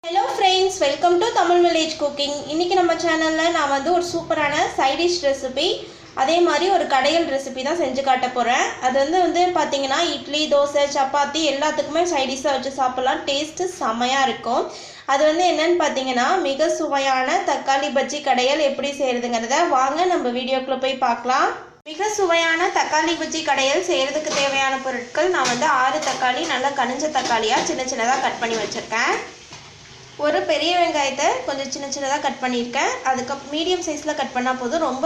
Hello friends, welcome to Tamil Village Cooking. இன்னைக்கு நம்ம சேனல்ல நான் வந்து ஒரு சூப்பரான சைட் டிஷ் ரெசிபி அதே மாதிரி ஒரு கடையல் ரெசிபி தான் செஞ்சு காட்ட போறேன். அது வந்து பாத்தீங்கன்னா இட்லி, தோசை, சப்பாத்தி எல்லாத்துக்குமே சைட் டிஷ்ஷா வச்சு சாப்பிடலாம். டேஸ்ட் செமையா இருக்கும். அது வந்து என்னன்னு பாத்தீங்கன்னா மிக சுவையான தக்காளி பஜ்ஜி கடையல் எப்படி செய்யறதுங்கறத வாங்க நம்ம வீடியோக்குள்ள போய் பார்க்கலாம். மிக சுவையான தக்காளி பஜ்ஜி கடையல் செய்யறதுக்கு தேவையான பொருட்கள் நான் வந்து 6 தக்காளி நல்லா கனிஞ்ச தக்காளியா சின்ன சின்னதா கட் பண்ணி வச்சிருக்கேன். ஒரு பெரிய வெங்காயத்தை கொஞ்சம் சின்ன சின்னதாக கட் பண்ணியிருக்கேன். அதுக்கு மீடியம் சைஸில் கட் பண்ணால் போதும். ரொம்ப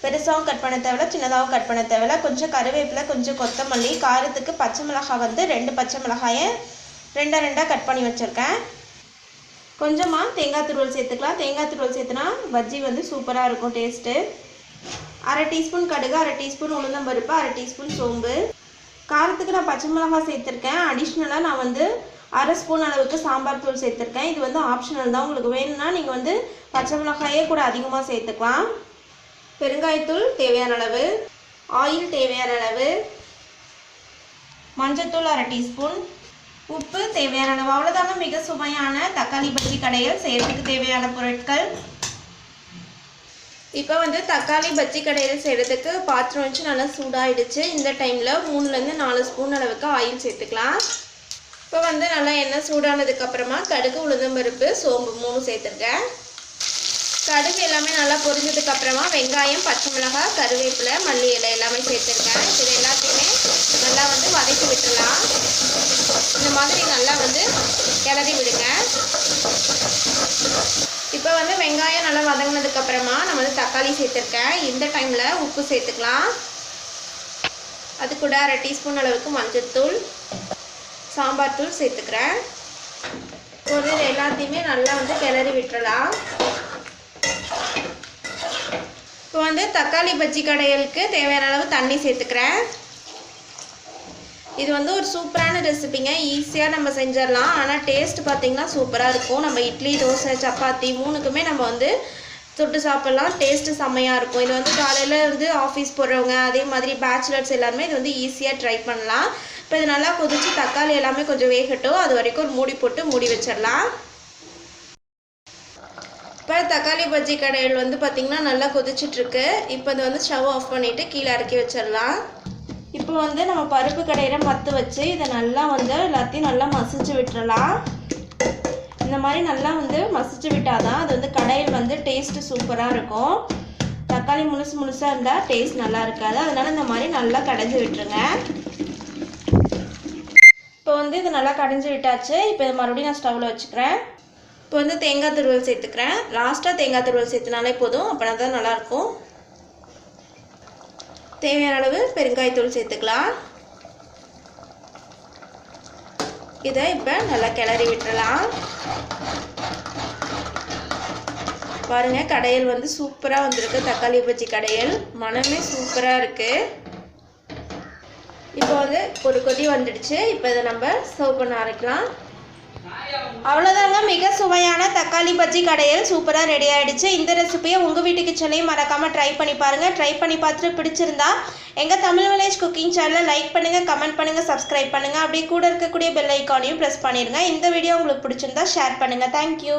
பெருசாகவும் கட் பண்ண தேவையில்ல, சின்னதாகவும் கட் பண்ண தேவையில்ல. கொஞ்சம் கருவேப்பிலை, கொஞ்சம் கொத்தமல்லி, காரத்துக்கு பச்சை மிளகாய் வந்து 2 பச்சை மிளகாயை ரெண்டாக கட் பண்ணி வச்சுருக்கேன். கொஞ்சமாக தேங்காய் துருவல் சேர்த்துக்கலாம். தேங்காய் துருவல் சேர்த்துனா பஜ்ஜி வந்து சூப்பராக இருக்கும் டேஸ்ட்டு. 1/2 டீஸ்பூன் கடுகு, 1/2 டீஸ்பூன் உளுந்தம்பருப்பு, 1/2 டீஸ்பூன் சோம்பு. காரத்துக்கு நான் பச்சை மிளகாய் சேர்த்துருக்கேன். அடிஷ்னலாக நான் வந்து 1/2 ஸ்பூன் அளவுக்கு சாம்பார் தூள் சேர்த்துருக்கேன். இது வந்து ஆப்ஷனல் தான். உங்களுக்கு வேணும்னா நீங்கள் வந்து பச்சை மிளகாயே கூட அதிகமாக சேர்த்துக்கலாம். பெருங்காயத்தூள் தேவையான அளவு, ஆயில் தேவையான அளவு, மஞ்சத்தூள் 1/2 டீஸ்பூன், உப்பு தேவையான அளவு. அவ்வளோதாங்க மிக சுவையான தக்காளி பஜ்ஜி கடையல் செய்யறதுக்கு தேவையான பொருட்கள். இப்போ வந்து தக்காளி பஜ்ஜி கடையல் செய்கிறதுக்கு பாத்திரம் வச்சு நல்லா சூடாகிடுச்சு. இந்த டைமில் 3லேருந்து 4 ஸ்பூன் அளவுக்கு ஆயில் சேர்த்துக்கலாம். இப்போ வந்து நல்லா எண்ணெய் சூடானதுக்கப்புறமா கடுகு, உளுந்தம்பருப்பு, சோம்பு 3 சேர்த்துருக்கேன். கடுகு எல்லாமே நல்லா பொரிஞ்சதுக்கப்புறமா வெங்காயம், பச்சை மிளகாய், கருவேப்பிலை, மல்லி இலை எல்லாமே சேர்த்துருக்கேன். இது எல்லாத்தையுமே நல்லா வந்து வதக்கி விட்டுடலாம். இந்த மாதிரி நல்லா வந்து கிளறி விடுங்க. இப்போ வந்து வெங்காயம் நல்லா வதங்கினதுக்கப்புறமா நான் வந்து தக்காளி சேர்த்துருக்கேன். இந்த டைமில் உப்பு சேர்த்துக்கலாம். அது கூட 1/2 டீஸ்பூன் அளவுக்கு மஞ்சத்தூள், சாம்பார் தூள் சேர்த்துக்கிறேன். ஒரு எல்லாத்தையுமே நல்லா வந்து கிளறி விட்டுறலாம். இப்போ வந்து தக்காளி பஜ்ஜி கடையலுக்கு தேவையான அளவு தண்ணி சேர்த்துக்கிறேன். இது வந்து ஒரு சூப்பரான ரெசிபிங்க. ஈஸியாக நம்ம செஞ்சிடலாம். ஆனால் டேஸ்ட் பார்த்திங்கன்னா சூப்பராக இருக்கும். நம்ம இட்லி, தோசை, சப்பாத்தி 3க்குமே நம்ம வந்து தொட்டு சாப்பிட்லாம். டேஸ்ட்டு செம்மையாக இருக்கும். இது வந்து காலையில் வந்து ஆஃபீஸ் போகிறவங்க, அதே மாதிரி பேச்சுலர்ஸ் எல்லாருமே இது வந்து ஈஸியாக ட்ரை பண்ணலாம். இப்போ இது நல்லா கொதிச்சு தக்காளி எல்லாமே கொஞ்சம் வேகட்டும். அது வரைக்கும் ஒரு மூடி போட்டு மூடி வச்சிடலாம். இப்போ தக்காளி பஜ்ஜி கடையில் வந்து பார்த்திங்கன்னா நல்லா கொதிச்சிட்ருக்கு. இப்போ இது வந்து ஸ்டவ் ஆஃப் பண்ணிவிட்டு கீழே இறக்கி வச்சிடலாம். இப்போ வந்து நம்ம பருப்பு கடையில் மத்து வச்சு இதை நல்லா வந்து எல்லாத்தையும் நல்லா மசிச்சு விட்டுறலாம். இந்த மாதிரி நல்லா வந்து மசிச்சு விட்டால் தான் அது வந்து கடையில் வந்து டேஸ்ட்டு சூப்பராக இருக்கும். தக்காளி முழுசாக இருந்தால் டேஸ்ட் நல்லா இருக்காது. அதனால் இந்த மாதிரி நல்லா கடைஞ்சி விட்டுருங்க. இப்போ வந்து இது நல்லா கடைஞ்சி விட்டாச்சு. இப்போ இது மறுபடியும் நான் ஸ்டவ்வில் வச்சுக்கிறேன். இப்போ வந்து தேங்காய் துருவல் சேர்த்துக்கிறேன். லாஸ்ட்டாக தேங்காய் துருவல் சேர்த்துனாலே போதும். அப்படின்னா தான் நல்லாயிருக்கும். தேவையான அளவு பெருங்காயத்தூள் சேர்த்துக்கலாம். இதை இப்போ நல்லா கிளறி விட்டுறலாம். பாருங்கள், கடையல் வந்து சூப்பராக வந்திருக்கு. தக்காளி பஜ்ஜி கடையல் மனமே சூப்பராக இருக்குது. இப்போ வந்து ஒரு கொதி வந்துடுச்சு. இப்போ இதை நம்ம சர்வ் பண்ண ஆரம்பிக்கலாம். அவ்வளோதாங்க, மிக சுவையான தக்காளி பஜ்ஜி கடையல் சூப்பராக ரெடி ஆகிடுச்சு. இந்த ரெசிபியை உங்கள் வீட்டு கிச்சன்லையும் மறக்காமல் ட்ரை பண்ணி பாருங்கள். ட்ரை பண்ணி பார்த்துட்டு பிடிச்சிருந்தா எங்கள் தமிழ் வில்லேஜ் குக்கிங் சேனலை லைக் பண்ணுங்கள், கமெண்ட் பண்ணுங்கள், சப்ஸ்கிரைப் பண்ணுங்கள். அப்படியே கூட இருக்கக்கூடிய பெல் ஐக்கானையும் ப்ரெஸ் பண்ணிடுங்க. இந்த வீடியோ உங்களுக்கு பிடிச்சிருந்தா ஷேர் பண்ணுங்கள். தேங்க்யூ.